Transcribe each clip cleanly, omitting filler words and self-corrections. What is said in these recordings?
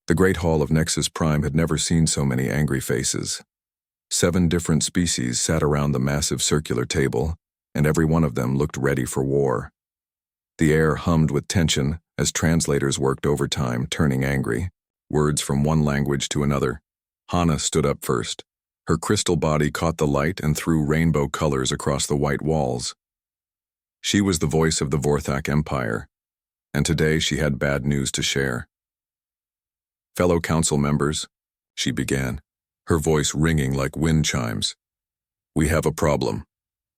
The Great Hall of Nexus Prime had never seen so many angry faces. 7 different species sat around the massive circular table, and every one of them looked ready for war. The air hummed with tension as translators worked overtime, turning angry, words from one language to another. Hana stood up first. Her crystal body caught the light and threw rainbow colors across the white walls. She was the voice of the Vorthak Empire, and today she had bad news to share. "Fellow council members," she began, her voice ringing like wind chimes. "We have a problem.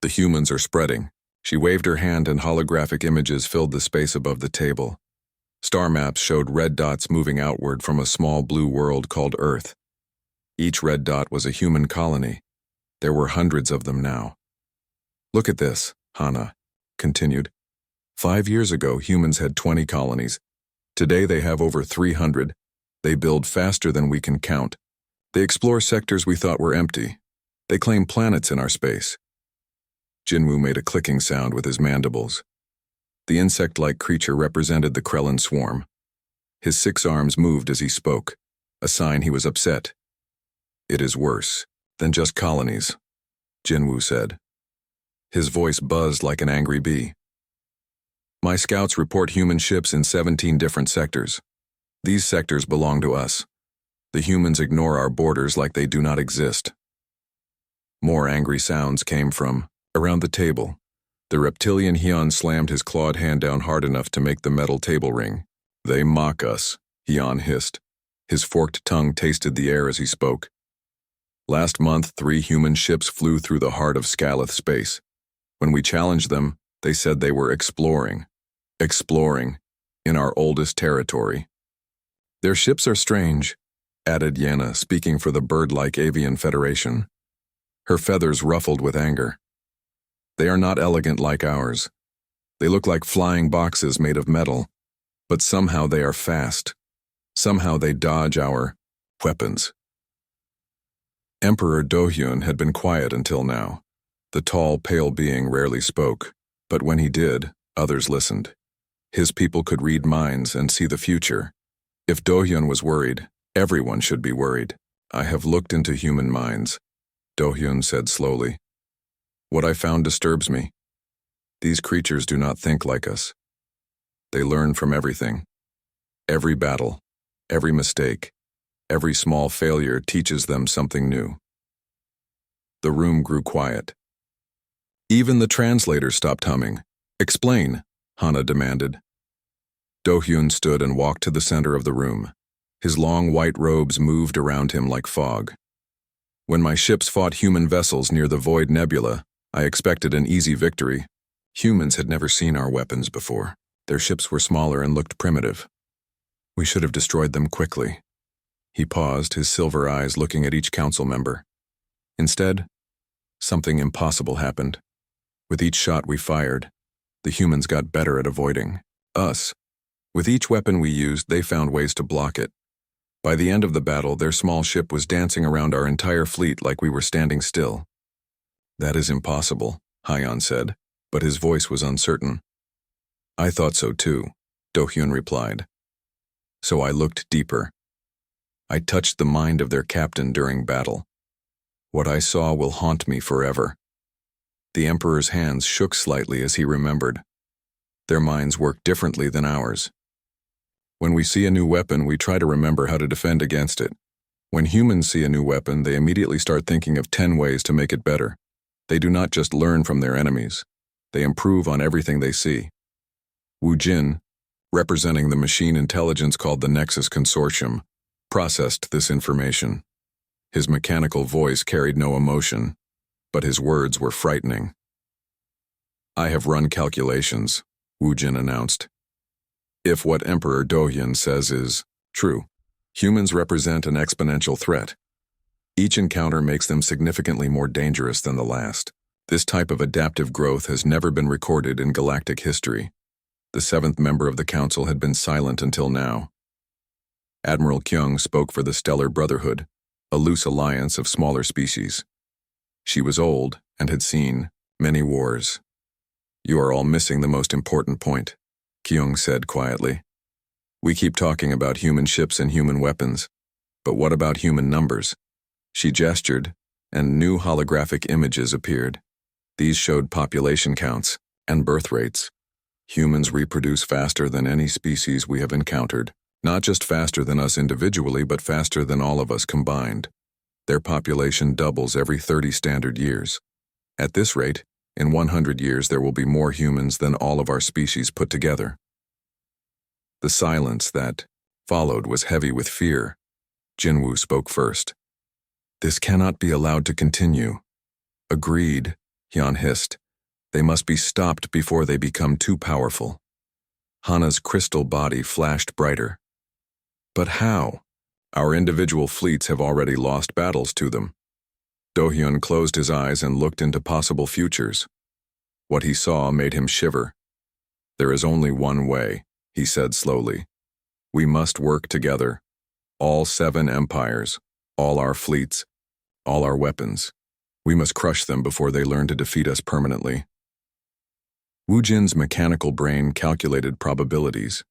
The humans are spreading." She waved her hand and holographic images filled the space above the table. Star maps showed red dots moving outward from a small blue world called Earth. Each red dot was a human colony. There were hundreds of them now. "Look at this," Hana continued. 5 years ago, humans had 20 colonies. Today they have over 300. They build faster than we can count. They explore sectors we thought were empty. They claim planets in our space. Jinwoo made a clicking sound with his mandibles. The insect-like creature represented the Krellin swarm. His 6 arms moved as he spoke, a sign he was upset. "It is worse than just colonies," Jinwoo said. His voice buzzed like an angry bee. "My scouts report human ships in 17 different sectors. These sectors belong to us. The humans ignore our borders like they do not exist." More angry sounds came from around the table. The reptilian Hyun slammed his clawed hand down hard enough to make the metal table ring. "They mock us," Hyun hissed. His forked tongue tasted the air as he spoke. "Last month, 3 human ships flew through the heart of Scalith space. When we challenged them, they said they were exploring, in our oldest territory." "Their ships are strange," added Yana, speaking for the bird-like Avian Federation. Her feathers ruffled with anger. "They are not elegant like ours. They look like flying boxes made of metal, but somehow they are fast. Somehow they dodge our weapons." Emperor Do-hyun had been quiet until now. The tall, pale being rarely spoke, but when he did, others listened. His people could read minds and see the future. If Do-hyun was worried, everyone should be worried. "I have looked into human minds," Do-hyun said slowly. "What I found disturbs me. These creatures do not think like us. They learn from everything. Every battle, every mistake, every small failure teaches them something new." The room grew quiet. Even the translators stopped humming. "Explain," Hana demanded. Do-hyun stood and walked to the center of the room. His long white robes moved around him like fog. "When my ships fought human vessels near the Void Nebula, I expected an easy victory. Humans had never seen our weapons before. Their ships were smaller and looked primitive. We should have destroyed them quickly." He paused, his silver eyes looking at each council member. "Instead, something impossible happened. With each shot we fired, the humans got better at avoiding us. With each weapon we used, they found ways to block it. By the end of the battle, their small ship was dancing around our entire fleet like we were standing still." "That is impossible," Hyun said, but his voice was uncertain. "I thought so too," Do-hyun replied. "So I looked deeper. I touched the mind of their captain during battle. What I saw will haunt me forever." The Emperor's hands shook slightly as he remembered. Their minds work differently than ours. When we see a new weapon, we try to remember how to defend against it. When humans see a new weapon, they immediately start thinking of 10 ways to make it better. They do not just learn from their enemies. They improve on everything they see. Wu Jin, representing the machine intelligence called the Nexus Consortium, processed this information. His mechanical voice carried no emotion, but his words were frightening. "I have run calculations," Wu Jin announced. "If what Emperor Do-hyun says is true, humans represent an exponential threat. Each encounter makes them significantly more dangerous than the last. This type of adaptive growth has never been recorded in galactic history." The 7th member of the council had been silent until now. Admiral Kyung spoke for the Stellar Brotherhood, a loose alliance of smaller species. She was old and had seen many wars. "You are all missing the most important point," Kyung said quietly. We keep talking about human ships and human weapons, but what about human numbers? She gestured, and new holographic images appeared. These showed population counts and birth rates. Humans reproduce faster than any species we have encountered, not just faster than us individually, but faster than all of us combined. Their population doubles every 30 standard years. At this rate, in 100 years there will be more humans than all of our species put together. The silence that followed was heavy with fear. Jinwoo spoke first. This cannot be allowed to continue. Agreed, Hyun hissed. They must be stopped before they become too powerful. Hana's crystal body flashed brighter. But how? Our individual fleets have already lost battles to them. Do-hyun closed his eyes and looked into possible futures. What he saw made him shiver. There is only one way, he said slowly. We must work together. All 7 empires, all our fleets, all our weapons. We must crush them before they learn to defeat us permanently. Woo Jin's mechanical brain calculated probabilities.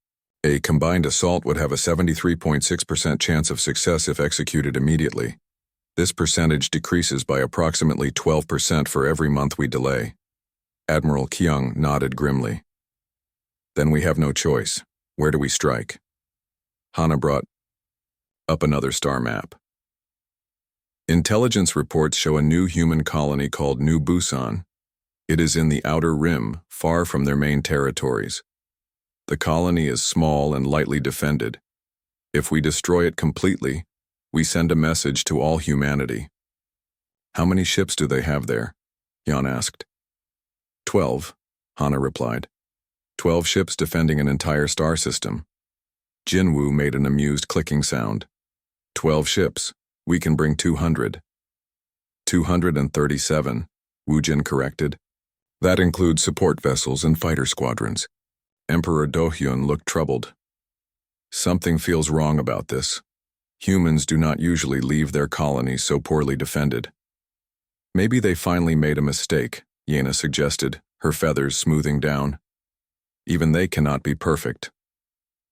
A combined assault would have a 73.6% chance of success if executed immediately. This percentage decreases by approximately 12% for every month we delay. Admiral Kyung nodded grimly. Then we have no choice. Where do we strike? Hana brought up another star map. Intelligence reports show a new human colony called New Busan. It is in the outer rim, far from their main territories. The colony is small and lightly defended. If we destroy it completely, we send a message to all humanity. How many ships do they have there? Hyun asked. 12, Hana replied. 12 ships defending an entire star system. Jinwoo made an amused clicking sound. 12 ships. We can bring 200. 237, Woo Jin corrected. That includes support vessels and fighter squadrons. Emperor Do-hyun looked troubled. Something feels wrong about this. Humans do not usually leave their colonies so poorly defended. Maybe they finally made a mistake, Yena suggested, her feathers smoothing down. Even they cannot be perfect.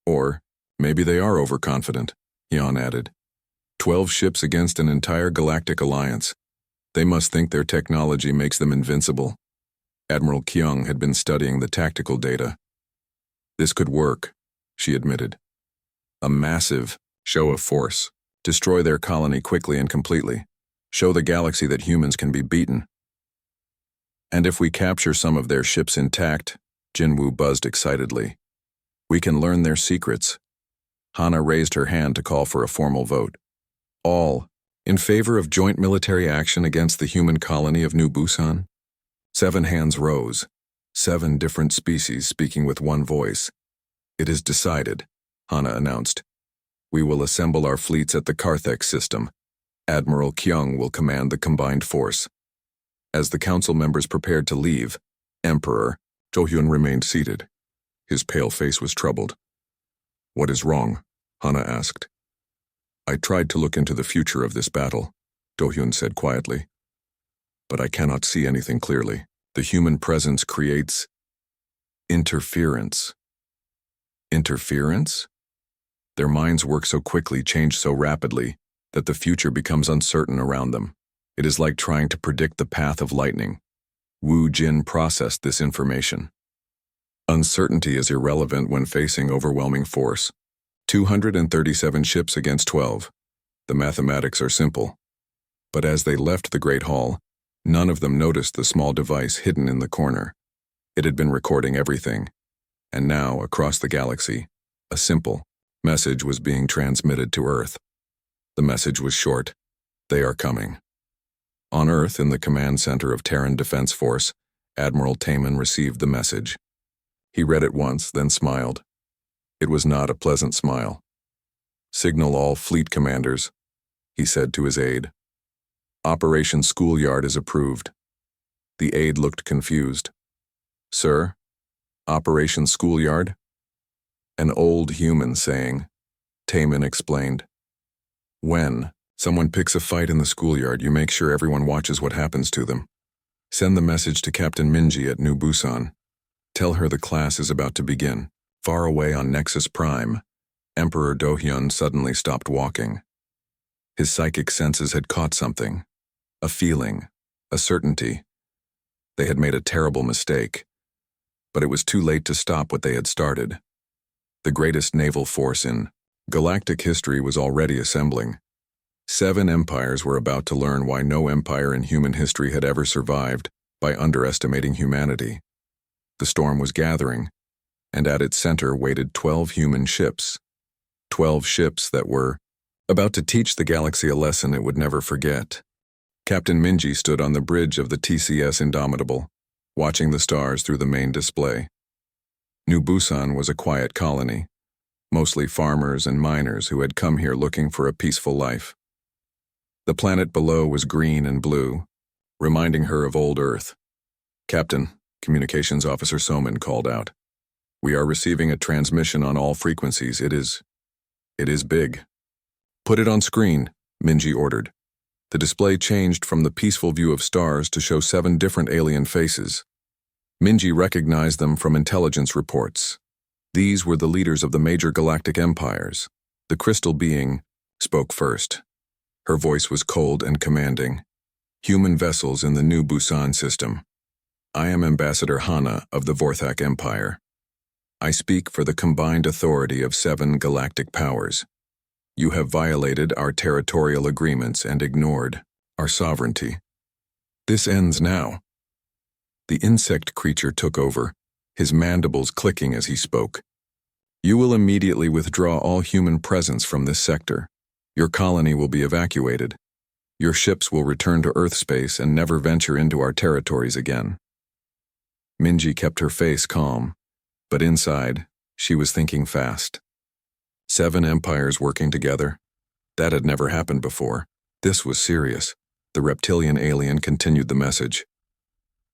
Or, maybe they are overconfident, Hyun added. 12 ships against an entire galactic alliance. They must think their technology makes them invincible. Admiral Kyung had been studying the tactical data. This could work, she admitted. A massive show of force. Destroy their colony quickly and completely. Show the galaxy that humans can be beaten. And if we capture some of their ships intact, Jinwoo buzzed excitedly, we can learn their secrets. Hana raised her hand to call for a formal vote. All in favor of joint military action against the human colony of New Busan? 7 hands rose, 7 different species speaking with one voice. It is decided, Hana announced. We will assemble our fleets at the Karthek system. Admiral Kyung will command the combined force. As the council members prepared to leave, Emperor Do-hyun remained seated. His pale face was troubled. What is wrong? Hana asked. I tried to look into the future of this battle, Do-hyun said quietly. But I cannot see anything clearly. The human presence creates interference. Interference? Their minds work so quickly, change so rapidly, that the future becomes uncertain around them. It is like trying to predict the path of lightning. Woo Jin processed this information. Uncertainty is irrelevant when facing overwhelming force. 237 ships against 12. The mathematics are simple. But as they left the Great Hall, none of them noticed the small device hidden in the corner. It had been recording everything. And now, across the galaxy, a simple message was being transmitted to Earth. The message was short. They are coming. On Earth, in the command center of Terran Defense Force, Admiral Taman received the message. He read it once, then smiled. It was not a pleasant smile. Signal all fleet commanders, he said to his aide. Operation Schoolyard is approved. The aide looked confused. Sir? Operation Schoolyard? An old human saying. Taman explained. When someone picks a fight in the schoolyard, you make sure everyone watches what happens to them. Send the message to Captain Minji at New Busan. Tell her the class is about to begin, far away on Nexus Prime, Emperor Do-hyun suddenly stopped walking. His psychic senses had caught something. A feeling. A certainty. They had made a terrible mistake. But it was too late to stop what they had started. The greatest naval force in galactic history was already assembling. 7 empires were about to learn why no empire in human history had ever survived by underestimating humanity. The storm was gathering, and at its center waited 12 human ships. 12 ships that were about to teach the galaxy a lesson it would never forget. Captain Minji stood on the bridge of the TCS Indomitable, watching the stars through the main display. New Busan was a quiet colony, mostly farmers and miners who had come here looking for a peaceful life. The planet below was green and blue, reminding her of old Earth. "Captain," Communications Officer Soman called out. "We are receiving a transmission on all frequencies. It is big." "Put it on screen," Minji ordered. The display changed from the peaceful view of stars to show 7 different alien faces. Minji recognized them from intelligence reports. These were the leaders of the major galactic empires. The crystal being spoke first. Her voice was cold and commanding. "Human vessels in the New Busan system. I am Ambassador Hana of the Vorthak Empire. I speak for the combined authority of 7 galactic powers. You have violated our territorial agreements and ignored our sovereignty. This ends now." The insect creature took over, his mandibles clicking as he spoke. "You will immediately withdraw all human presence from this sector. Your colony will be evacuated. Your ships will return to Earth space and never venture into our territories again." Minji kept her face calm, but inside, she was thinking fast. 7 empires working together? That had never happened before. This was serious. The reptilian alien continued the message.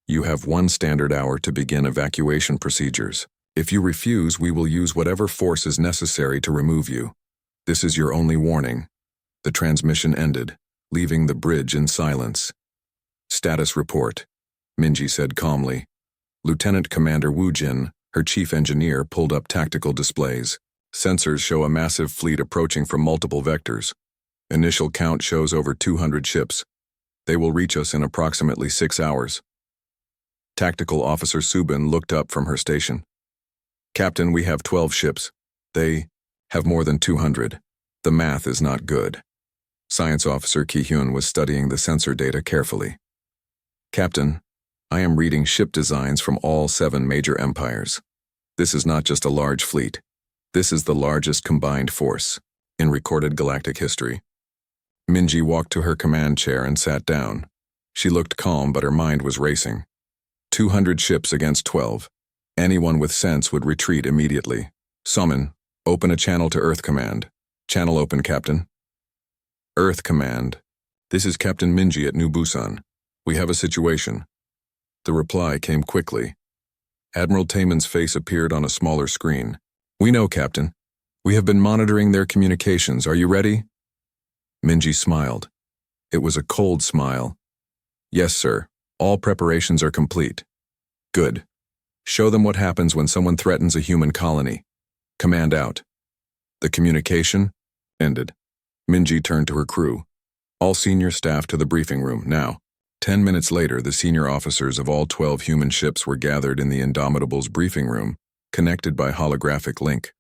"You have 1 standard hour to begin evacuation procedures. If you refuse, we will use whatever force is necessary to remove you. This is your only warning." The transmission ended, leaving the bridge in silence. "Status report," Minji said calmly. Lieutenant Commander Wu Jin, her chief engineer, pulled up tactical displays. Sensors show a massive fleet approaching from multiple vectors. Initial count shows over 200 ships. They will reach us in approximately 6 hours. Tactical Officer Subin looked up from her station. "Captain, we have 12 ships. They have more than 200. The math is not good." Science Officer Ki-hyun was studying the sensor data carefully. "Captain, I am reading ship designs from all 7 major empires. This is not just a large fleet. This is the largest combined force in recorded galactic history." Minji walked to her command chair and sat down. She looked calm, but her mind was racing. 200 ships against 12. Anyone with sense would retreat immediately. "Summon, open a channel to Earth Command." "Channel open, Captain." "Earth Command. This is Captain Minji at New Busan. We have a situation." The reply came quickly. Admiral Taeman's face appeared on a smaller screen. "We know, Captain. We have been monitoring their communications. Are you ready?" Minji smiled. It was a cold smile. "Yes, sir. All preparations are complete." "Good. Show them what happens when someone threatens a human colony. Command out." The communication ended. Minji turned to her crew. "All senior staff to the briefing room, now." 10 minutes later, the senior officers of all 12 human ships were gathered in the Indomitable's briefing room, connected by holographic link.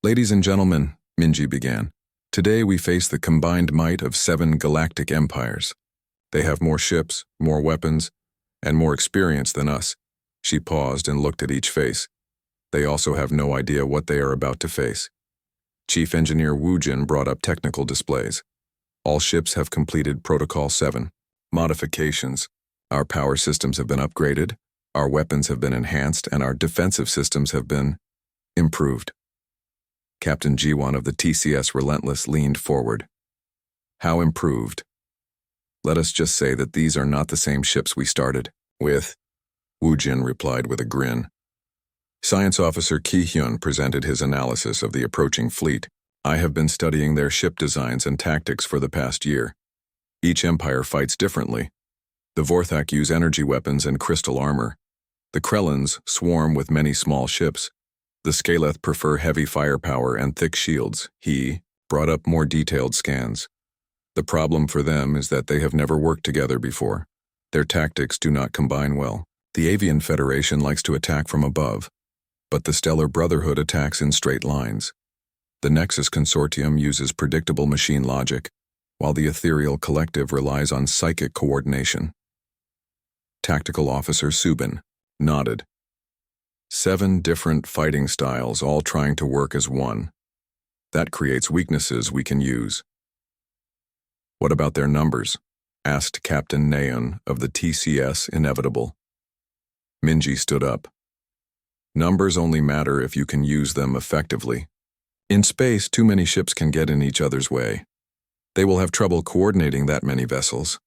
"Ladies and gentlemen," Minji began, "today we face the combined might of 7 galactic empires. They have more ships, more weapons, and more experience than us." She paused and looked at each face. "They also have no idea what they are about to face." Chief Engineer Wu Jin brought up technical displays. "All ships have completed Protocol 7. Modifications. Our power systems have been upgraded, our weapons have been enhanced, and our defensive systems have been improved." Captain Jiwon of the TCS Relentless leaned forward. "How improved?" "Let us just say that these are not the same ships we started with," Wu Jin replied with a grin. Science Officer Ki-hyun presented his analysis of the approaching fleet. "I have been studying their ship designs and tactics for the past year. Each empire fights differently. The Vorthak use energy weapons and crystal armor. The Krellans swarm with many small ships. The Scaleth prefer heavy firepower and thick shields. He brought up more detailed scans. The problem for them is that they have never worked together before. Their tactics do not combine well. The Avian Federation likes to attack from above, but the Stellar Brotherhood attacks in straight lines. The Nexus Consortium uses predictable machine logic, while the Ethereal Collective relies on psychic coordination. Tactical Officer Subin nodded. 7 different fighting styles, all trying to work as one. That creates weaknesses we can use. What about their numbers? Asked Captain Naeun of the TCS Inevitable. Minji stood up. Numbers only matter if you can use them effectively. In space, too many ships can get in each other's way. They will have trouble coordinating that many vessels.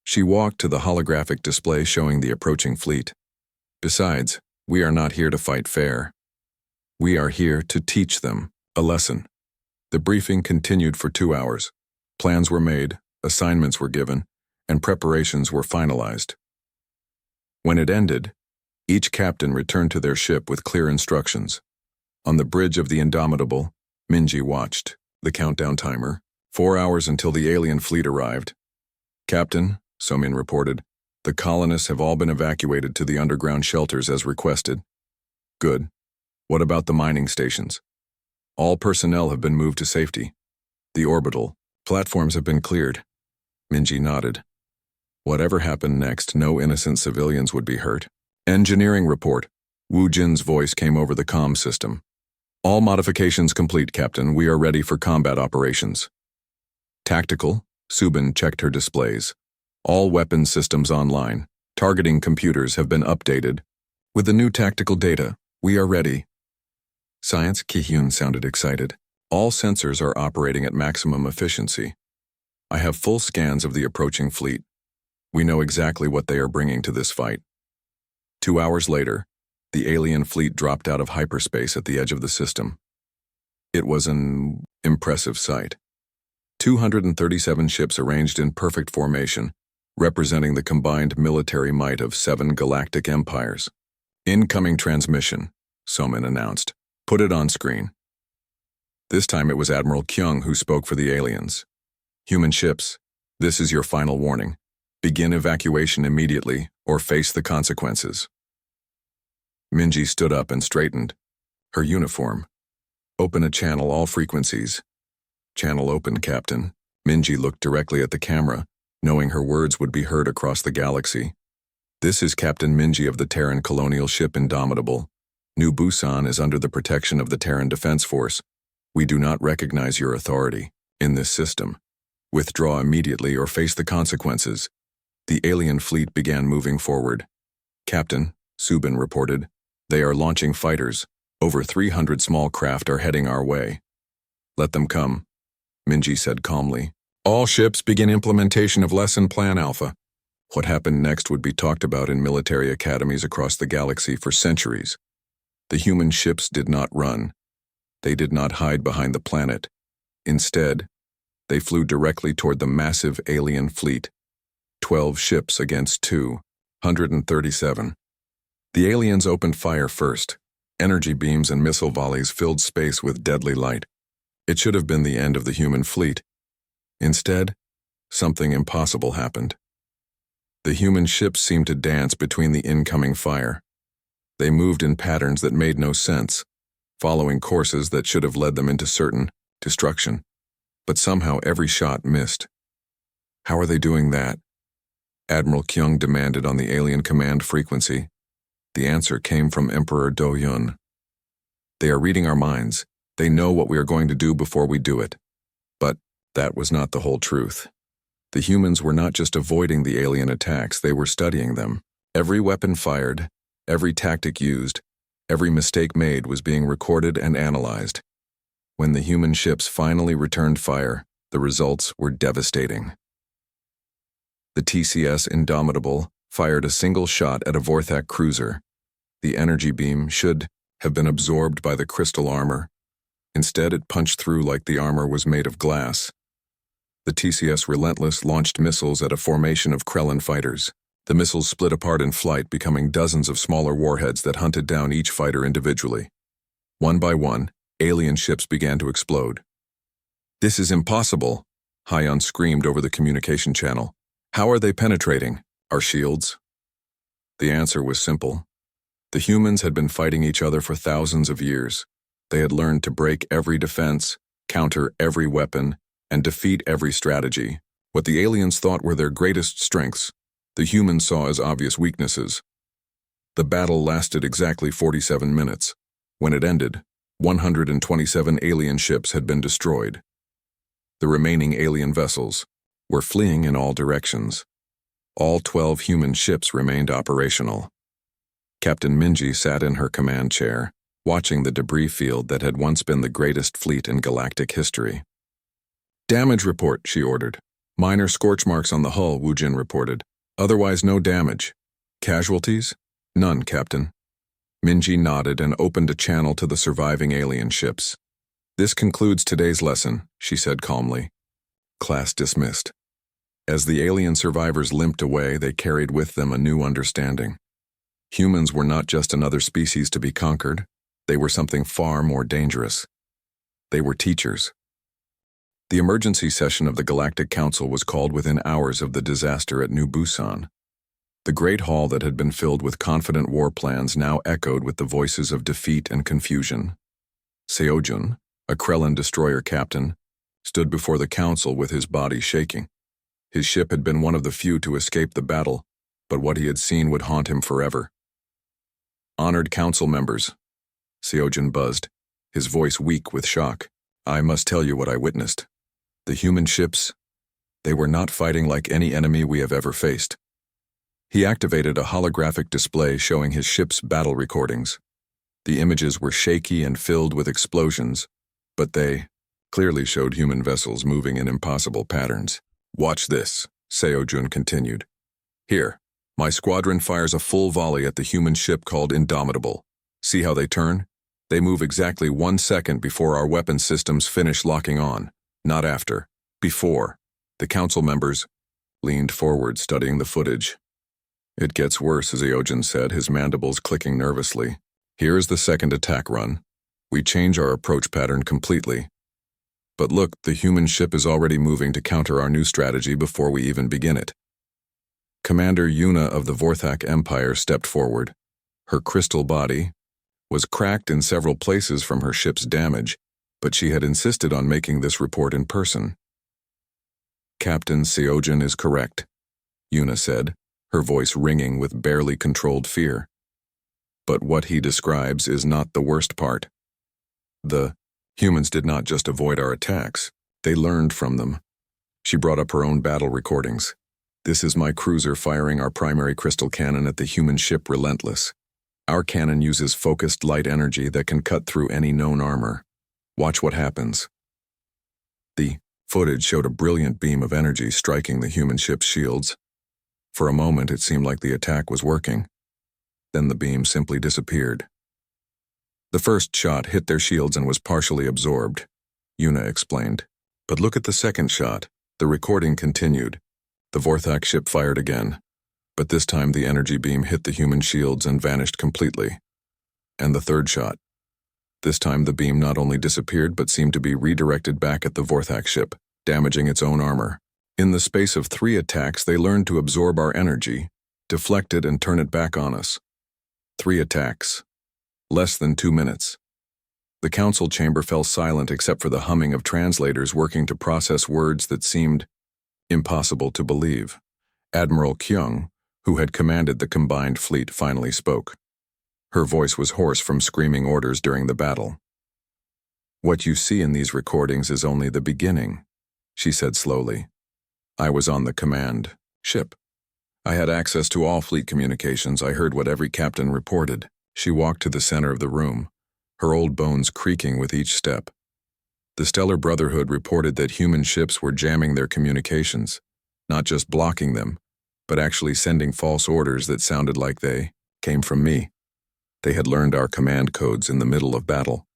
She walked to the holographic display showing the approaching fleet. Besides, we are not here to fight fair. We are here to teach them a lesson. The briefing continued for 2 hours. Plans were made, assignments were given, and preparations were finalized. When it ended, each captain returned to their ship with clear instructions. On the bridge of the Indomitable, Minji watched the countdown timer. 4 hours until the alien fleet arrived. Captain, Somin reported, the colonists have all been evacuated to the underground shelters as requested. Good. What about the mining stations? All personnel have been moved to safety. The orbital platforms have been cleared. Minji nodded. Whatever happened next, no innocent civilians would be hurt. Engineering report. Wu Jin's voice came over the comm system. All modifications complete, Captain. We are ready for combat operations. Tactical. Subin checked her displays. All weapon systems online. Targeting computers have been updated. With the new tactical data, we are ready. Science. Ki-hyun sounded excited. All sensors are operating at maximum efficiency. I have full scans of the approaching fleet. We know exactly what they are bringing to this fight. 2 hours later, the alien fleet dropped out of hyperspace at the edge of the system. It was an impressive sight. 237 ships arranged in perfect formation, representing the combined military might of 7 galactic empires. Incoming transmission, Somin announced. Put it on screen. This time it was Admiral Kyung who spoke for the aliens. Human ships, this is your final warning. Begin evacuation immediately or face the consequences. Minji stood up and straightened. Her uniform. Open a channel, all frequencies. Channel open, Captain. Minji looked directly at the camera, knowing her words would be heard across the galaxy. This is Captain Minji of the Terran colonial ship Indomitable. New Busan is under the protection of the Terran Defense Force. We do not recognize your authority in this system. Withdraw immediately or face the consequences. The alien fleet began moving forward. Captain, Subin reported, they are launching fighters. Over 300 small craft are heading our way. Let them come, Minji said calmly. All ships begin implementation of Lesson Plan Alpha. What happened next would be talked about in military academies across the galaxy for centuries. The human ships did not run. They did not hide behind the planet. Instead, they flew directly toward the massive alien fleet. 12 ships against 237. The aliens opened fire first. Energy beams and missile volleys filled space with deadly light. It should have been the end of the human fleet. Instead, something impossible happened. The human ships seemed to dance between the incoming fire. They moved in patterns that made no sense, following courses that should have led them into certain destruction. But somehow every shot missed. How are they doing that? Admiral Kyung demanded on the alien command frequency. The answer came from Emperor Do-yun. They are reading our minds. They know what we are going to do before we do it. But that was not the whole truth. The humans were not just avoiding the alien attacks, they were studying them. Every weapon fired, every tactic used, every mistake made was being recorded and analyzed. When the human ships finally returned fire, the results were devastating. The TCS Indomitable fired a single shot at a Vorthak cruiser. The energy beam should have been absorbed by the crystal armor. Instead, it punched through like the armor was made of glass. The TCS Relentless launched missiles at a formation of Krellin fighters. The missiles split apart in flight, becoming dozens of smaller warheads that hunted down each fighter individually. One by one, alien ships began to explode. "This is impossible," Hyon screamed over the communication channel. "How are they penetrating? Our shields?" The answer was simple. The humans had been fighting each other for thousands of years. They had learned to break every defense, counter every weapon, and defeat every strategy. What the aliens thought were their greatest strengths, the humans saw as obvious weaknesses. The battle lasted exactly 47 minutes. When it ended, 127 alien ships had been destroyed. The remaining alien vessels were fleeing in all directions. All 12 human ships remained operational. Captain Minji sat in her command chair, watching the debris field that had once been the greatest fleet in galactic history. "Damage report," she ordered. "Minor scorch marks on the hull," Wujin reported. "Otherwise no damage." "Casualties?" "None, Captain." Minji nodded and opened a channel to the surviving alien ships. "This concludes today's lesson," she said calmly. Class dismissed. As the alien survivors limped away, they carried with them a new understanding. Humans were not just another species to be conquered, they were something far more dangerous. They were teachers. The emergency session of the Galactic Council was called within hours of the disaster at New Busan. The great hall that had been filled with confident war plans now echoed with the voices of defeat and confusion. Seojun, a Krellin destroyer captain, stood before the council with his body shaking. His ship had been one of the few to escape the battle, but what he had seen would haunt him forever. "Honored council members," Seojun buzzed, his voice weak with shock. "I must tell you what I witnessed. The human ships, they were not fighting like any enemy we have ever faced." He activated a holographic display showing his ship's battle recordings. The images were shaky and filled with explosions, but they clearly showed human vessels moving in impossible patterns. "Watch this," Seojun continued. "Here, my squadron fires a full volley at the human ship called Indomitable. See how they turn? They move exactly 1 second before our weapon systems finish locking on. Not after. Before." The council members leaned forward, studying the footage. "It gets worse," Seojun said, his mandibles clicking nervously. "Here is the second attack run. We change our approach pattern completely. But look, the human ship is already moving to counter our new strategy before we even begin it." Commander Yuna of the Vorthak Empire stepped forward. Her crystal body was cracked in several places from her ship's damage, but she had insisted on making this report in person. "Captain Seojun is correct," Yuna said, her voice ringing with barely controlled fear. "But what he describes is not the worst part. The humans did not just avoid our attacks, they learned from them." She brought up her own battle recordings. "This is my cruiser firing our primary crystal cannon at the human ship Relentless. Our cannon uses focused light energy that can cut through any known armor. Watch what happens." The footage showed a brilliant beam of energy striking the human ship's shields. For a moment it seemed like the attack was working. Then the beam simply disappeared. "The first shot hit their shields and was partially absorbed," Yuna explained. "But look at the second shot." The recording continued. The Vorthak ship fired again, but this time the energy beam hit the human shields and vanished completely. And the third shot. This time the beam not only disappeared but seemed to be redirected back at the Vorthak ship, damaging its own armor. In the space of 3 attacks, they learned to absorb our energy, deflect it, and turn it back on us. 3 attacks. Less than 2 minutes. The council chamber fell silent except for the humming of translators working to process words that seemed impossible to believe. Admiral Kyung, who had commanded the combined fleet, finally spoke. Her voice was hoarse from screaming orders during the battle. "What you see in these recordings is only the beginning," she said slowly. "I was on the command ship. I had access to all fleet communications. I heard what every captain reported." She walked to the center of the room, her old bones creaking with each step. The Stellar Brotherhood reported that human ships were jamming their communications, not just blocking them, but actually sending false orders that sounded like they came from me. They had learned our command codes in the middle of battle.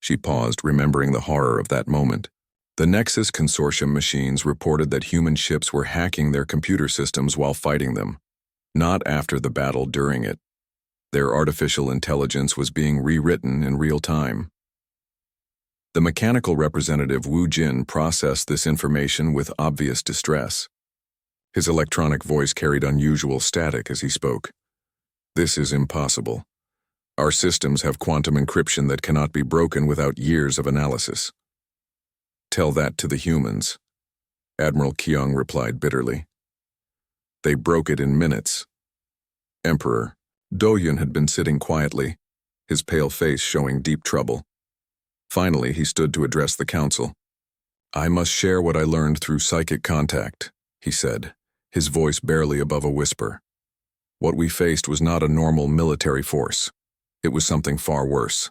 She paused, remembering the horror of that moment. The Nexus Consortium machines reported that human ships were hacking their computer systems while fighting them, not after the battle, during it. Their artificial intelligence was being rewritten in real time. The mechanical representative Wu Jin processed this information with obvious distress. His electronic voice carried unusual static as he spoke. "This is impossible. Our systems have quantum encryption that cannot be broken without years of analysis." "Tell that to the humans," Admiral Kyung replied bitterly. "They broke it in minutes." Emperor Do-Yun had been sitting quietly, his pale face showing deep trouble. Finally, he stood to address the council. "I must share what I learned through psychic contact," he said, his voice barely above a whisper. "What we faced was not a normal military force. It was something far worse."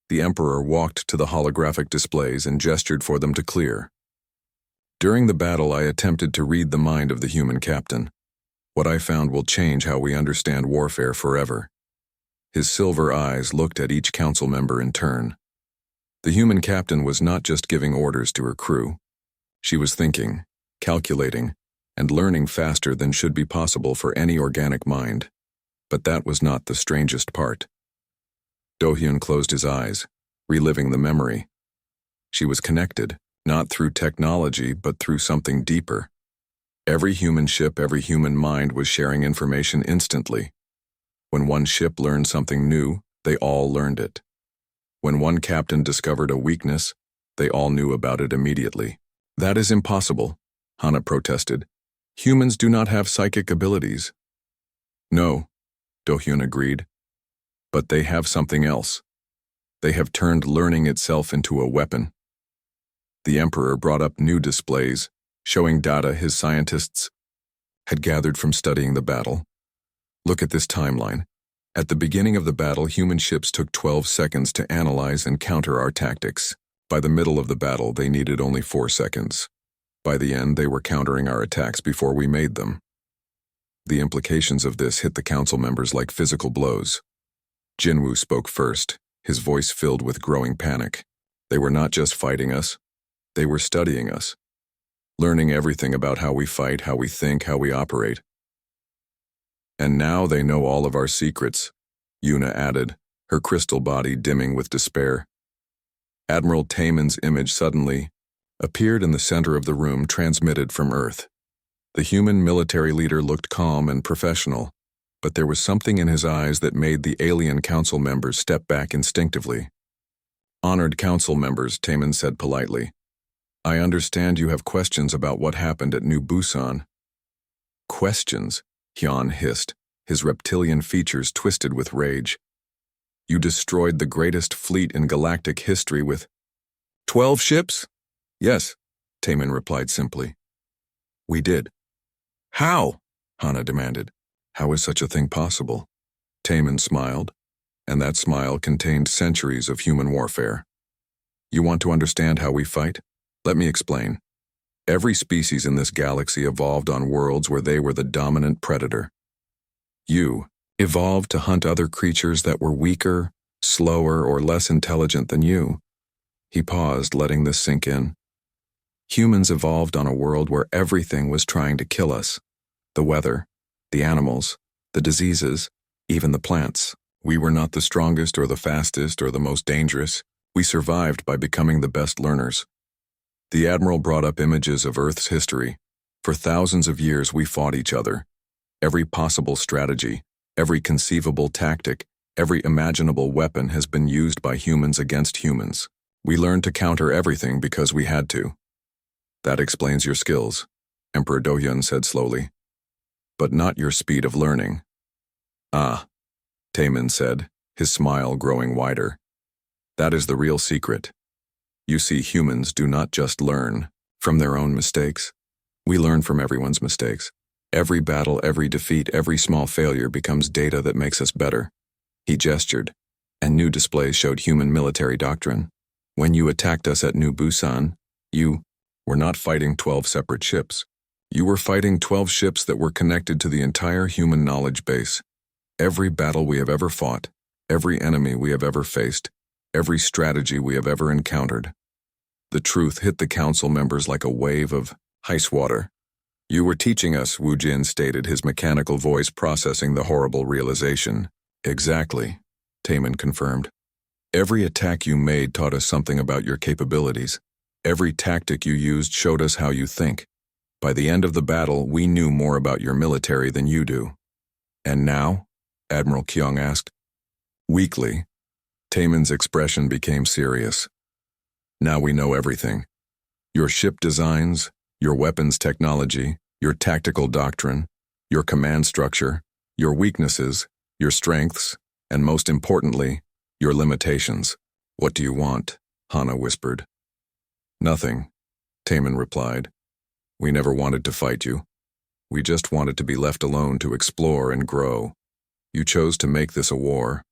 The Emperor walked to the holographic displays and gestured for them to clear. "During the battle, I attempted to read the mind of the human captain. What I found will change how we understand warfare forever." His silver eyes looked at each council member in turn. The human captain was not just giving orders to her crew. She was thinking, calculating, and learning faster than should be possible for any organic mind. But that was not the strangest part. Do-Hyun closed his eyes, reliving the memory. She was connected, not through technology, but through something deeper. Every human ship, every human mind was sharing information instantly. When one ship learned something new, they all learned it. When one captain discovered a weakness, they all knew about it immediately. "That is impossible," Hana protested. "Humans do not have psychic abilities." "No," Do-Hyun agreed. "But they have something else. They have turned learning itself into a weapon." The Emperor brought up new displays, showing data his scientists had gathered from studying the battle. "Look at this timeline. At the beginning of the battle, human ships took 12 seconds to analyze and counter our tactics. By the middle of the battle, they needed only 4 seconds. By the end, they were countering our attacks before we made them." The implications of this hit the council members like physical blows. Jinwoo spoke first, his voice filled with growing panic. "They were not just fighting us. They were studying us. Learning everything about how we fight, how we think, how we operate. And now they know all of our secrets," Yuna added, her crystal body dimming with despair. Admiral Taemin's image suddenly appeared in the center of the room, transmitted from Earth. The human military leader looked calm and professional, but there was something in his eyes that made the alien council members step back instinctively. "Honored council members," Taemin said politely, "I understand you have questions about what happened at New Busan." "Questions?" Hyun hissed, his reptilian features twisted with rage. "You destroyed the greatest fleet in galactic history with 12 ships?" "Yes," Taemin replied simply. "We did." "How?" Hana demanded. "How is such a thing possible?" Taemin smiled, and that smile contained centuries of human warfare. "You want to understand how we fight? Let me explain. Every species in this galaxy evolved on worlds where they were the dominant predator. You evolved to hunt other creatures that were weaker, slower, or less intelligent than you." He paused, letting this sink in. "Humans evolved on a world where everything was trying to kill us. The weather, the animals, the diseases, even the plants. We were not the strongest or the fastest or the most dangerous. We survived by becoming the best learners." The Admiral brought up images of Earth's history. For thousands of years we fought each other. Every possible strategy, every conceivable tactic, every imaginable weapon has been used by humans against humans. We learned to counter everything because we had to. "That explains your skills," Emperor Do-Hyun said slowly. "But not your speed of learning." "Ah," Taemin said, his smile growing wider. "That is the real secret. You see, humans do not just learn from their own mistakes. We learn from everyone's mistakes. Every battle, every defeat, every small failure becomes data that makes us better." He gestured, and new displays showed human military doctrine. "When you attacked us at New Busan, you were not fighting 12 separate ships. You were fighting 12 ships that were connected to the entire human knowledge base. Every battle we have ever fought, every enemy we have ever faced, every strategy we have ever encountered." The truth hit the council members like a wave of ice water. "You were teaching us," Wu Jin stated, his mechanical voice processing the horrible realization. Exactly, Taman confirmed. Every attack you made taught us something about your capabilities. Every tactic you used showed us how you think. By the end of the battle, we knew more about your military than you do. And now? Admiral Kyung asked. Weakly, Taman's expression became serious. Now we know everything. Your ship designs, your weapons technology, your tactical doctrine, your command structure, your weaknesses, your strengths, and most importantly, your limitations. What do you want? Hana whispered. Nothing, Taman replied. We never wanted to fight you. We just wanted to be left alone to explore and grow. You chose to make this a war.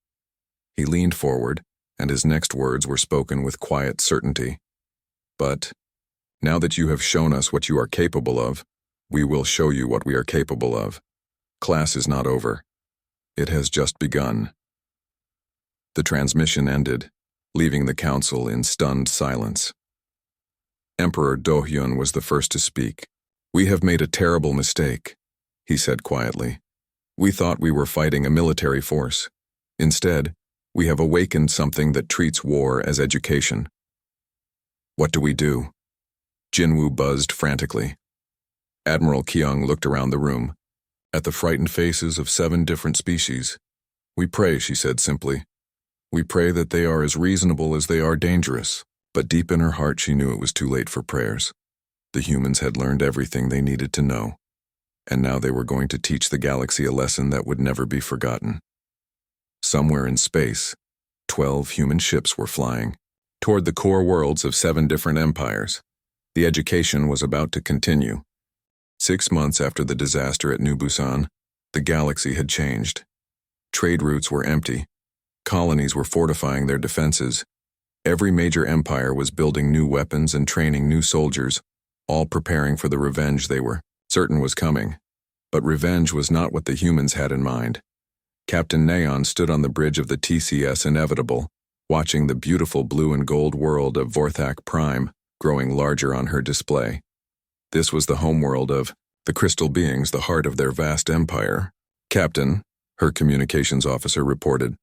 He leaned forward, and his next words were spoken with quiet certainty. But, now that you have shown us what you are capable of, we will show you what we are capable of. Class is not over. It has just begun. The transmission ended, leaving the council in stunned silence. Emperor Do-hyun was the first to speak. We have made a terrible mistake, he said quietly. We thought we were fighting a military force. Instead, we have awakened something that treats war as education. What do we do? Jinwoo buzzed frantically. Admiral Kyung looked around the room, at the frightened faces of 7 different species. We pray, she said simply. We pray that they are as reasonable as they are dangerous. But deep in her heart she knew it was too late for prayers. The humans had learned everything they needed to know, and now they were going to teach the galaxy a lesson that would never be forgotten. Somewhere in space, 12 human ships were flying toward the core worlds of 7 different empires. The education was about to continue. 6 months after the disaster at New Busan, the galaxy had changed. Trade routes were empty. Colonies were fortifying their defenses. Every major empire was building new weapons and training new soldiers, all preparing for the revenge they were certain was coming. But revenge was not what the humans had in mind. Captain Neon stood on the bridge of the TCS Inevitable, watching the beautiful blue and gold world of Vorthak Prime growing larger on her display. This was the homeworld of the crystal beings, the heart of their vast empire. Captain, her communications officer reported,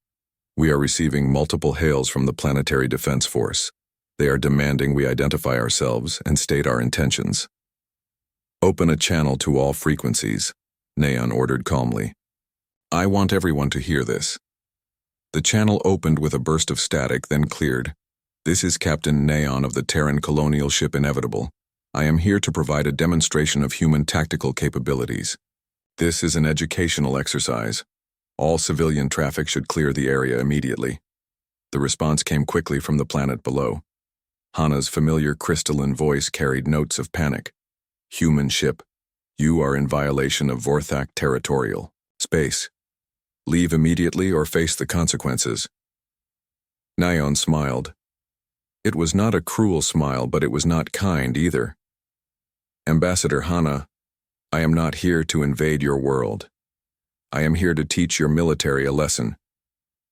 we are receiving multiple hails from the Planetary Defense Force. They are demanding we identify ourselves and state our intentions. Open a channel to all frequencies, Neon ordered calmly. I want everyone to hear this. The channel opened with a burst of static, then cleared. This is Captain Neon of the Terran colonial ship Inevitable. I am here to provide a demonstration of human tactical capabilities. This is an educational exercise. All civilian traffic should clear the area immediately. The response came quickly from the planet below. Hana's familiar crystalline voice carried notes of panic. Human ship, you are in violation of Vorthak territorial space. Leave immediately or face the consequences. Neon smiled. It was not a cruel smile, but it was not kind either. Ambassador Hana, I am not here to invade your world. I am here to teach your military a lesson.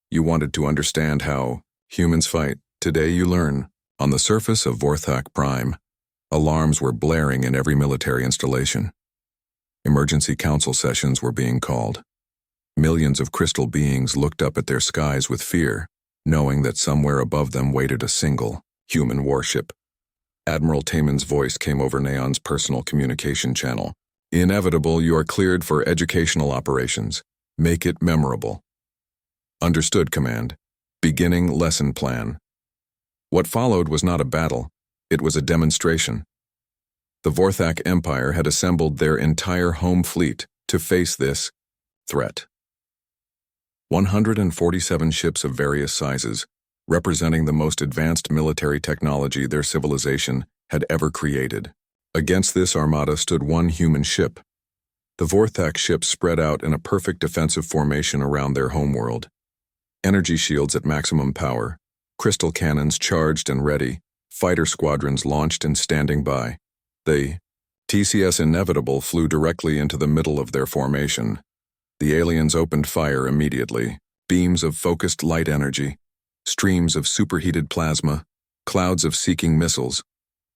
You wanted to understand how humans fight. Today you learn. On the surface of Vorthak Prime, alarms were blaring in every military installation. Emergency council sessions were being called. Millions of crystal beings looked up at their skies with fear, knowing that somewhere above them waited a single human warship. Admiral Taman's voice came over Neon's personal communication channel. Inevitable, you are cleared for educational operations. Make it memorable. Understood, Command. Beginning lesson plan. What followed was not a battle, it was a demonstration. The Vorthak Empire had assembled their entire home fleet to face this threat. 147 ships of various sizes, representing the most advanced military technology their civilization had ever created. Against this armada stood one human ship. The Vorthak ships spread out in a perfect defensive formation around their homeworld. Energy shields at maximum power, crystal cannons charged and ready, fighter squadrons launched and standing by. The TCS Inevitable flew directly into the middle of their formation. The aliens opened fire immediately. Beams of focused light energy, streams of superheated plasma, clouds of seeking missiles,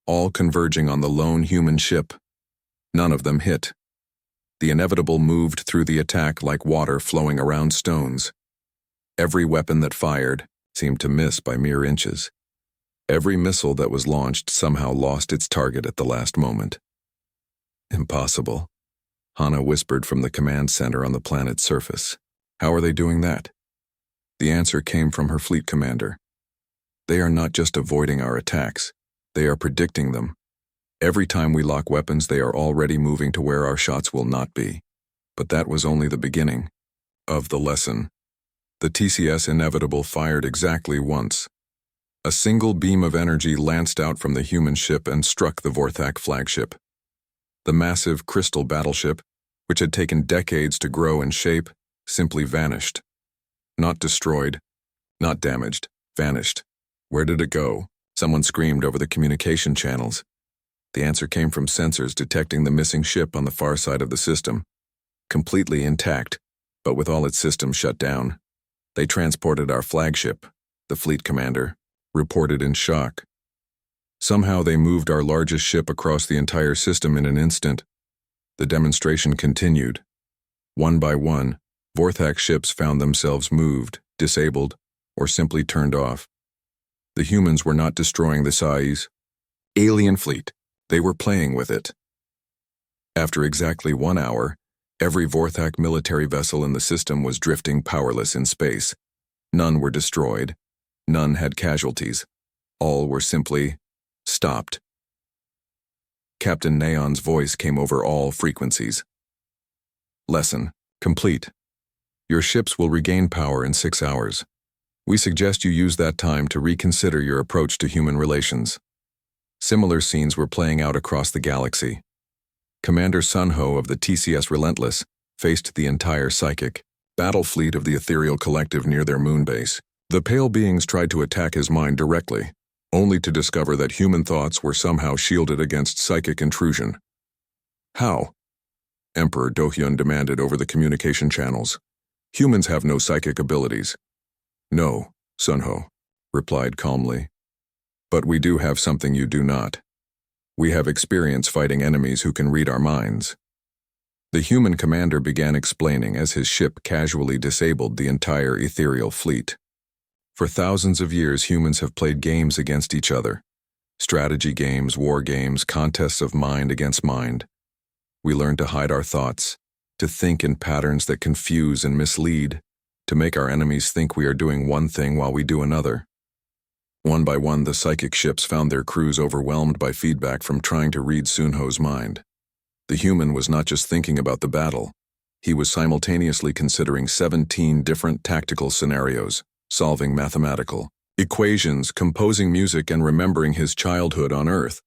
all converging on the lone human ship. None of them hit. The Inevitable moved through the attack like water flowing around stones. Every weapon that fired seemed to miss by mere inches. Every missile that was launched somehow lost its target at the last moment. Impossible, Hana whispered from the command center on the planet's surface. How are they doing that? The answer came from her fleet commander. They are not just avoiding our attacks, they are predicting them. Every time we lock weapons, they are already moving to where our shots will not be. But that was only the beginning of the lesson. The TCS Inevitable fired exactly once. A single beam of energy lanced out from the human ship and struck the Vorthak flagship. The massive crystal battleship, which had taken decades to grow and shape, simply vanished. Not destroyed, not damaged, vanished. Where did it go? Someone screamed over the communication channels. The answer came from sensors detecting the missing ship on the far side of the system. Completely intact, but with all its systems shut down. They transported our flagship, the fleet commander, reported in shock. Somehow they moved our largest ship across the entire system in an instant. The demonstration continued. One by one, Vorthak ships found themselves moved, disabled, or simply turned off. The humans were not destroying the Sai's alien fleet. They were playing with it. After exactly 1 hour, every Vorthak military vessel in the system was drifting powerless in space. None were destroyed. None had casualties. All were simply stopped. Captain Neon's voice came over all frequencies. Lesson complete. Your ships will regain power in 6 hours. We suggest you use that time to reconsider your approach to human relations. Similar scenes were playing out across the galaxy. Commander Sunho of the TCS Relentless faced the entire psychic battle fleet of the Ethereal Collective near their moon base. The pale beings tried to attack his mind directly, only to discover that human thoughts were somehow shielded against psychic intrusion. How? Emperor Dohyun demanded over the communication channels. Humans have no psychic abilities. No, Sunho replied calmly. But we do have something you do not. We have experience fighting enemies who can read our minds. The human commander began explaining as his ship casually disabled the entire ethereal fleet. For thousands of years, humans have played games against each other. Strategy games, war games, contests of mind against mind. We learn to hide our thoughts, to think in patterns that confuse and mislead, to make our enemies think we are doing one thing while we do another. One by one, the psychic ships found their crews overwhelmed by feedback from trying to read Sunho's mind. The human was not just thinking about the battle. He was simultaneously considering 17 different tactical scenarios, solving mathematical equations, composing music, and remembering his childhood on Earth.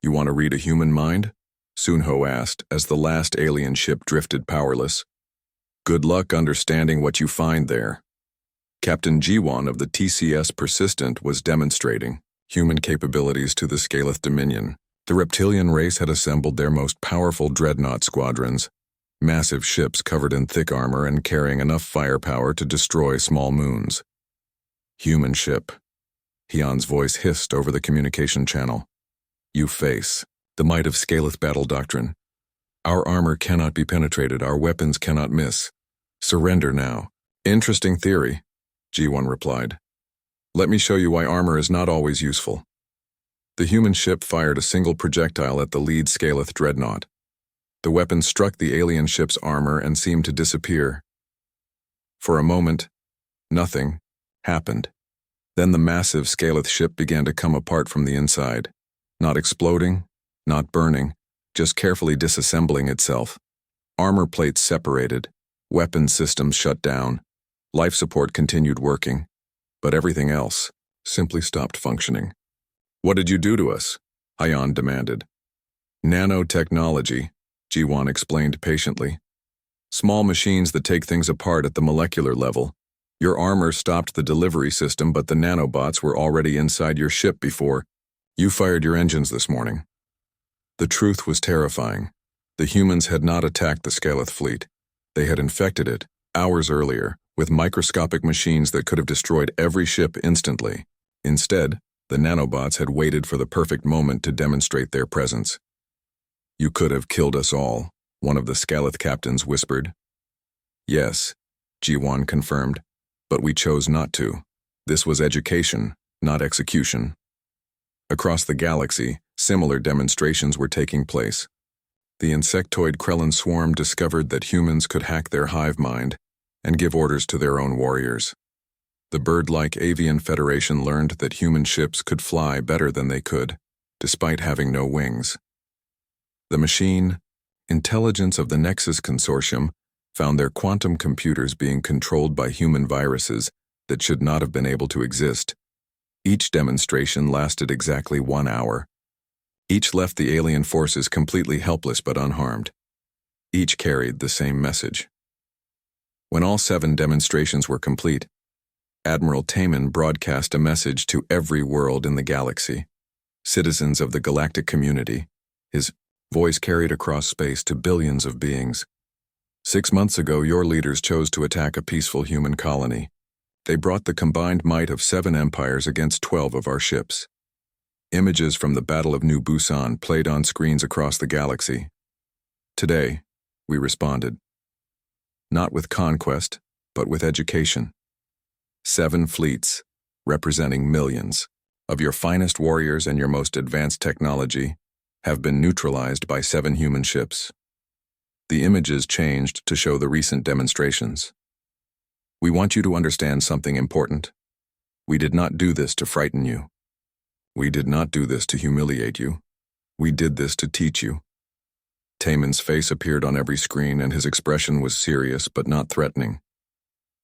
You want to read a human mind? Sunho asked as the last alien ship drifted powerless. Good luck understanding what you find there. Captain Jiwon of the TCS Persistent was demonstrating human capabilities to the Scaleth Dominion. The reptilian race had assembled their most powerful dreadnought squadrons, massive ships covered in thick armor and carrying enough firepower to destroy small moons. Human ship. Hyun's voice hissed over the communication channel. You face the might of Scaleth battle doctrine. Our armor cannot be penetrated, our weapons cannot miss. Surrender now. Interesting theory, G1 replied. Let me show you why armor is not always useful. The human ship fired a single projectile at the lead Scaleth dreadnought. The weapon struck the alien ship's armor and seemed to disappear. For a moment, nothing happened. Then the massive Scaleth ship began to come apart from the inside, not exploding, not burning, just carefully disassembling itself. Armor plates separated, weapon systems shut down, life support continued working, but everything else simply stopped functioning. What did you do to us? Hyun demanded. Nanotechnology, Ji-won explained patiently. Small machines that take things apart at the molecular level. Your armor stopped the delivery system, but the nanobots were already inside your ship before you fired your engines this morning. The truth was terrifying. The humans had not attacked the Scaleth fleet. They had infected it, hours earlier, with microscopic machines that could have destroyed every ship instantly. Instead, the nanobots had waited for the perfect moment to demonstrate their presence. You could have killed us all, one of the Scaleth captains whispered. Yes, Ji-won confirmed. But we chose not to. This was education, not execution. Across the galaxy, similar demonstrations were taking place. The insectoid Krellin swarm discovered that humans could hack their hive mind and give orders to their own warriors. The bird-like avian federation learned that human ships could fly better than they could, despite having no wings. The machine intelligence of the Nexus Consortium found their quantum computers being controlled by human viruses that should not have been able to exist. Each demonstration lasted exactly 1 hour. Each left the alien forces completely helpless but unharmed. Each carried the same message. When all 7 demonstrations were complete, Admiral Taman broadcast a message to every world in the galaxy, citizens of the galactic community. His voice carried across space to billions of beings. 6 months ago, your leaders chose to attack a peaceful human colony. They brought the combined might of 7 empires against 12 of our ships. Images from the Battle of New Busan played on screens across the galaxy. Today, we responded. Not with conquest, but with education. 7 fleets, representing millions, of your finest warriors and your most advanced technology, have been neutralized by 7 human ships. The images changed to show the recent demonstrations. We want you to understand something important. We did not do this to frighten you. We did not do this to humiliate you. We did this to teach you. Taman's face appeared on every screen and his expression was serious but not threatening.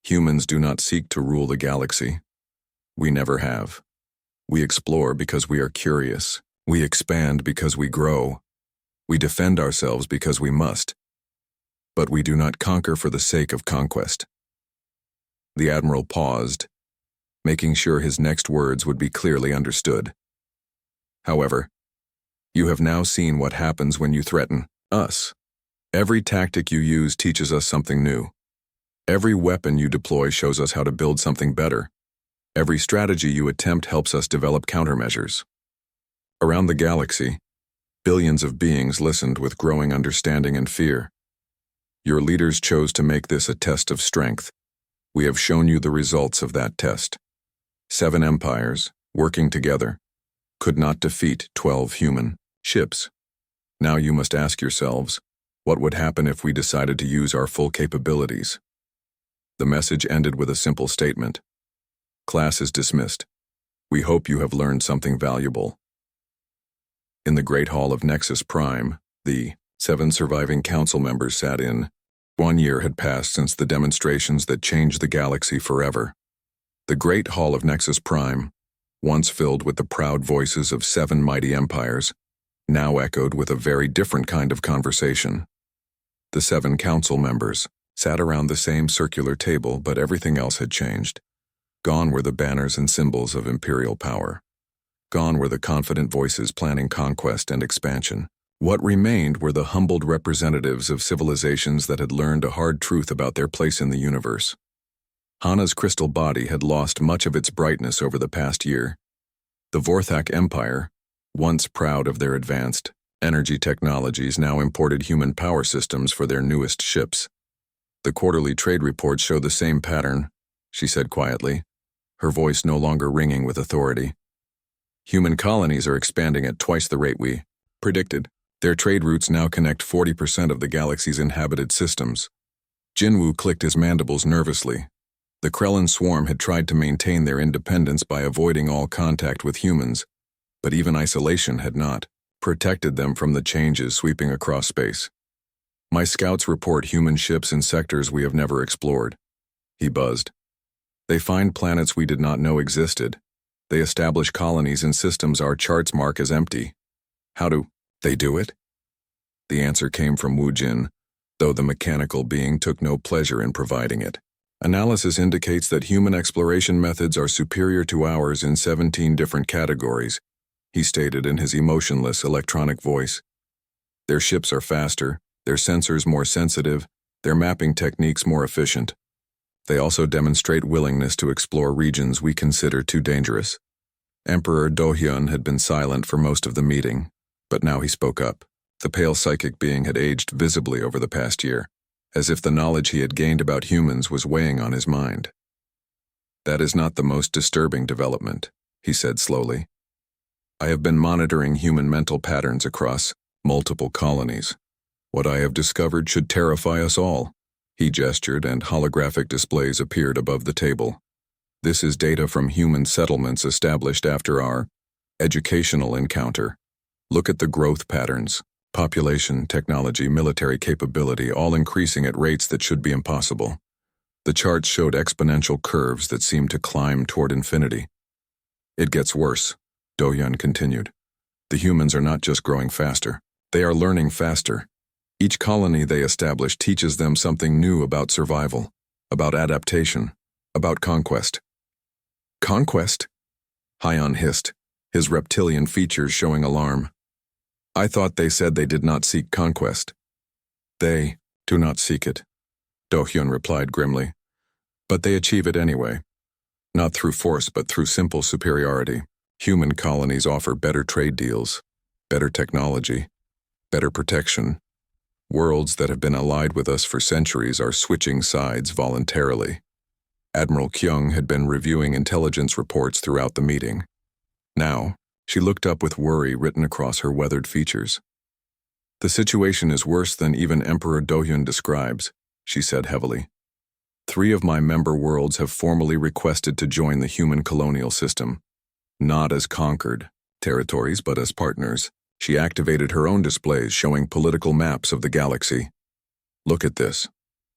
Humans do not seek to rule the galaxy. We never have. We explore because we are curious. We expand because we grow. We defend ourselves because we must. But we do not conquer for the sake of conquest. The Admiral paused, making sure his next words would be clearly understood. However, you have now seen what happens when you threaten us. Every tactic you use teaches us something new. Every weapon you deploy shows us how to build something better. Every strategy you attempt helps us develop countermeasures. Around the galaxy, billions of beings listened with growing understanding and fear. Your leaders chose to make this a test of strength. We have shown you the results of that test. 7 empires, working together, could not defeat 12 human ships. Now you must ask yourselves, what would happen if we decided to use our full capabilities? The message ended with a simple statement. Class is dismissed. We hope you have learned something valuable. In the Great Hall of Nexus Prime, the 7 surviving council members sat in. 1 year had passed since the demonstrations that changed the galaxy forever. The Great Hall of Nexus Prime, once filled with the proud voices of 7 mighty empires, now echoed with a very different kind of conversation. The 7 council members sat around the same circular table, but everything else had changed. Gone were the banners and symbols of imperial power. Gone were the confident voices planning conquest and expansion. What remained were the humbled representatives of civilizations that had learned a hard truth about their place in the universe. Hana's crystal body had lost much of its brightness over the past year. The Vorthak Empire, once proud of their advanced energy technologies, now imported human power systems for their newest ships. The quarterly trade reports show the same pattern, she said quietly, her voice no longer ringing with authority. Human colonies are expanding at twice the rate we predicted. Their trade routes now connect 40% of the galaxy's inhabited systems. Jinwoo clicked his mandibles nervously. The Krellin swarm had tried to maintain their independence by avoiding all contact with humans, but even isolation had not protected them from the changes sweeping across space. My scouts report human ships in sectors we have never explored. He buzzed. They find planets we did not know existed. They establish colonies in systems our charts mark as empty. How do they do it? The answer came from Wu Jin, though the mechanical being took no pleasure in providing it. Analysis indicates that human exploration methods are superior to ours in 17 different categories, he stated in his emotionless electronic voice. Their ships are faster, their sensors more sensitive, their mapping techniques more efficient. They also demonstrate willingness to explore regions we consider too dangerous. Emperor Dohyun had been silent for most of the meeting, but now he spoke up. The pale psychic being had aged visibly over the past year, as if the knowledge he had gained about humans was weighing on his mind. That is not the most disturbing development, he said slowly. I have been monitoring human mental patterns across multiple colonies. What I have discovered should terrify us all. He gestured, and holographic displays appeared above the table. This is data from human settlements established after our educational encounter. Look at the growth patterns. Population, technology, military capability, all increasing at rates that should be impossible. The charts showed exponential curves that seemed to climb toward infinity. It gets worse, Do-hyun continued. The humans are not just growing faster. They are learning faster. Each colony they establish teaches them something new about survival, about adaptation, about conquest. Conquest? Hyun hissed, his reptilian features showing alarm. I thought they said they did not seek conquest. They do not seek it, Do-hyun replied grimly. But they achieve it anyway. Not through force, but through simple superiority. Human colonies offer better trade deals, better technology, better protection. Worlds that have been allied with us for centuries are switching sides voluntarily. Admiral Kyung had been reviewing intelligence reports throughout the meeting. Now, she looked up with worry written across her weathered features. The situation is worse than even Emperor Do-hyun describes, she said heavily. 3 of my member worlds have formally requested to join the human colonial system. Not as conquered territories, but as partners. She activated her own displays showing political maps of the galaxy. Look at this.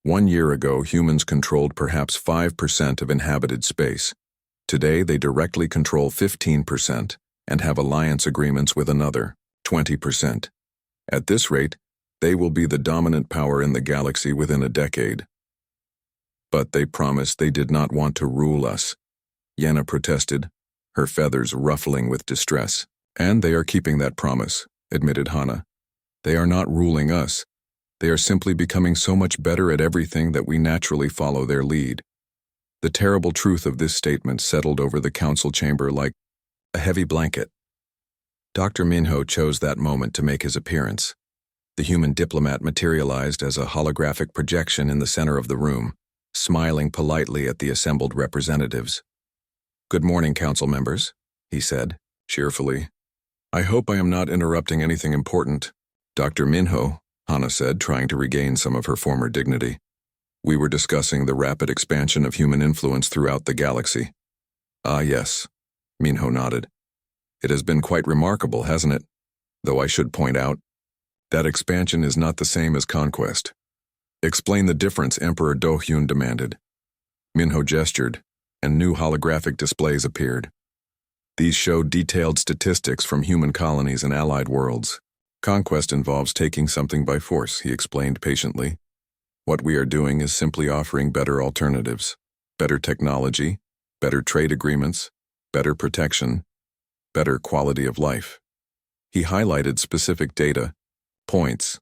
1 year ago, humans controlled perhaps 5% of inhabited space. Today, they directly control 15% and have alliance agreements with another, 20%. At this rate, they will be the dominant power in the galaxy within a decade. But they promised they did not want to rule us. Yenna protested, her feathers ruffling with distress. And they are keeping that promise, admitted Hana. They are not ruling us. They are simply becoming so much better at everything that we naturally follow their lead. The terrible truth of this statement settled over the council chamber like a heavy blanket. Dr. Minho chose that moment to make his appearance. The human diplomat materialized as a holographic projection in the center of the room, smiling politely at the assembled representatives. Good morning, council members, he said, cheerfully. I hope I am not interrupting anything important. Dr. Minho, Hana said, trying to regain some of her former dignity. We were discussing the rapid expansion of human influence throughout the galaxy. Ah, yes, Minho nodded. It has been quite remarkable, hasn't it? Though I should point out, that expansion is not the same as conquest. Explain the difference, Emperor Do-hyun demanded. Minho gestured, and new holographic displays appeared. These showed detailed statistics from human colonies and allied worlds. Conquest involves taking something by force, he explained patiently. What we are doing is simply offering better alternatives, better technology, better trade agreements, better protection, better quality of life. He highlighted specific data, points.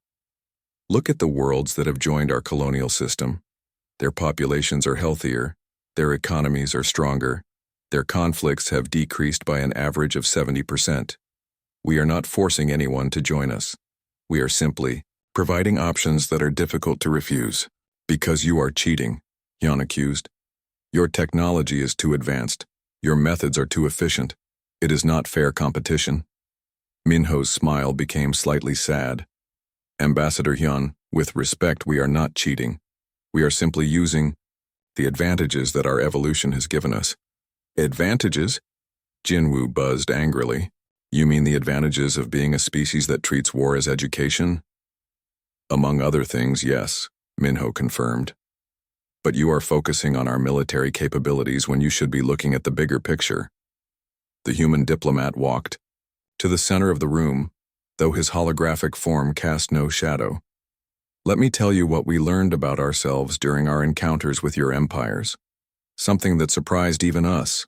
Look at the worlds that have joined our colonial system. Their populations are healthier, their economies are stronger, their conflicts have decreased by an average of 70%. We are not forcing anyone to join us. We are simply providing options that are difficult to refuse. Because you are cheating, Hyun accused. Your technology is too advanced. Your methods are too efficient. It is not fair competition. Minho's smile became slightly sad. Ambassador Hyun, with respect, we are not cheating. We are simply using the advantages that our evolution has given us. Advantages? Jinwoo buzzed angrily. You mean the advantages of being a species that treats war as education? Among other things, yes, Minho confirmed. But you are focusing on our military capabilities when you should be looking at the bigger picture. The human diplomat walked to the center of the room, though his holographic form cast no shadow. Let me tell you what we learned about ourselves during our encounters with your empires. Something that surprised even us.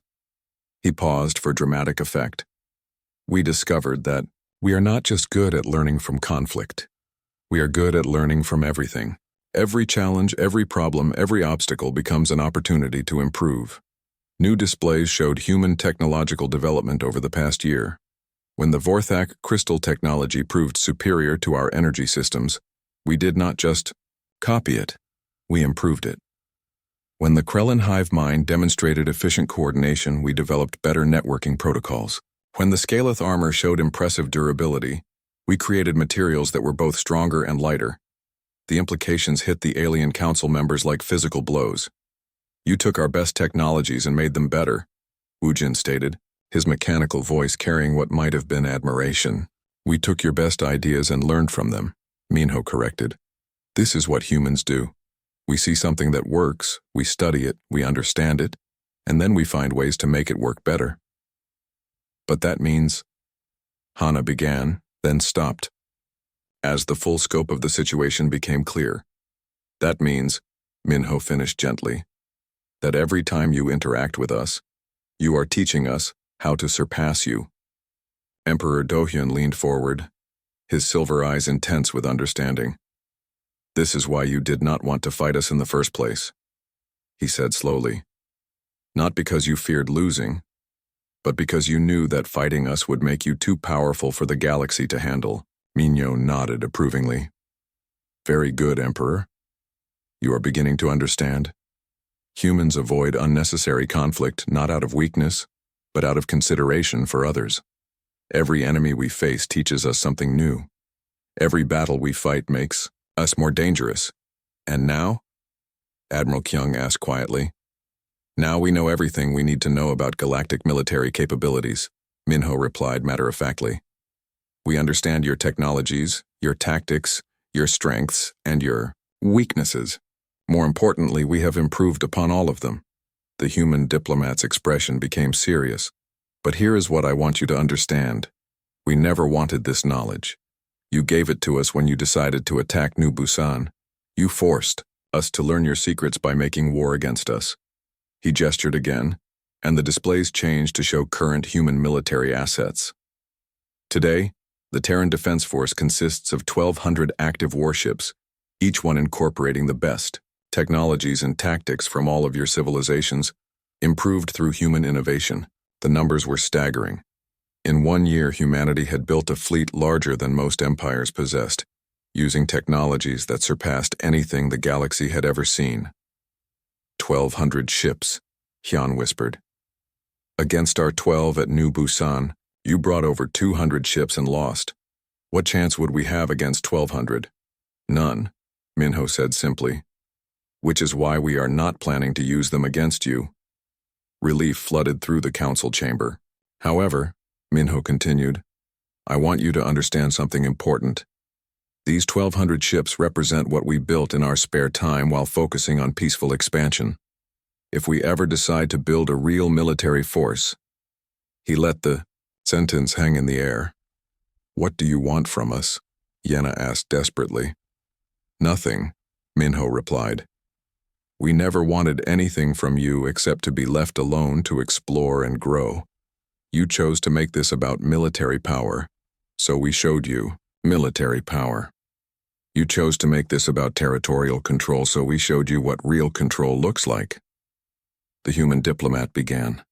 He paused for dramatic effect. We discovered that we are not just good at learning from conflict. We are good at learning from everything. Every challenge, every problem, every obstacle becomes an opportunity to improve. New displays showed human technological development over the past year. When the Vorthak crystal technology proved superior to our energy systems, we did not just copy it, we improved it. When the Krellin hive mind demonstrated efficient coordination, we developed better networking protocols. When the Scaleth armor showed impressive durability, we created materials that were both stronger and lighter. The implications hit the alien council members like physical blows. You took our best technologies and made them better, Woojin stated, his mechanical voice carrying what might have been admiration. We took your best ideas and learned from them, Minho corrected. This is what humans do. We see something that works, we study it, we understand it, and then we find ways to make it work better. But that means, Hana began, then stopped. As the full scope of the situation became clear, that means, Minho finished gently, that every time you interact with us, you are teaching us how to surpass you. Emperor Dohyun leaned forward, his silver eyes intense with understanding. This is why you did not want to fight us in the first place, he said slowly. Not because you feared losing, but because you knew that fighting us would make you too powerful for the galaxy to handle. Minho nodded approvingly. Very good, Emperor. You are beginning to understand. Humans avoid unnecessary conflict not out of weakness, but out of consideration for others. Every enemy we face teaches us something new. Every battle we fight makes us more dangerous. And now? Admiral Kyung asked quietly. Now we know everything we need to know about galactic military capabilities, Minho replied matter-of-factly. We understand your technologies, your tactics, your strengths, and your weaknesses. More importantly, we have improved upon all of them. The human diplomat's expression became serious. But here is what I want you to understand. We never wanted this knowledge. You gave it to us when you decided to attack New Busan. You forced us to learn your secrets by making war against us. He gestured again, and the displays changed to show current human military assets. Today, the Terran Defense Force consists of 1,200 active warships, each one incorporating the best technologies and tactics from all of your civilizations, improved through human innovation. The numbers were staggering. In 1 year, humanity had built a fleet larger than most empires possessed, using technologies that surpassed anything the galaxy had ever seen. 1,200 ships, Hyun whispered. Against our 12 at New Busan, you brought over 200 ships and lost. What chance would we have against 1,200? None, Minho said simply. Which is why we are not planning to use them against you. Relief flooded through the council chamber. However, Minho continued, I want you to understand something important. These 1,200 ships represent what we built in our spare time while focusing on peaceful expansion. If we ever decide to build a real military force, he let the sentence hang in the air. What do you want from us? Yenna asked desperately. Nothing, Minho replied. We never wanted anything from you except to be left alone to explore and grow. You chose to make this about military power, so we showed you military power. You chose to make this about territorial control, so we showed you what real control looks like. The human diplomat began.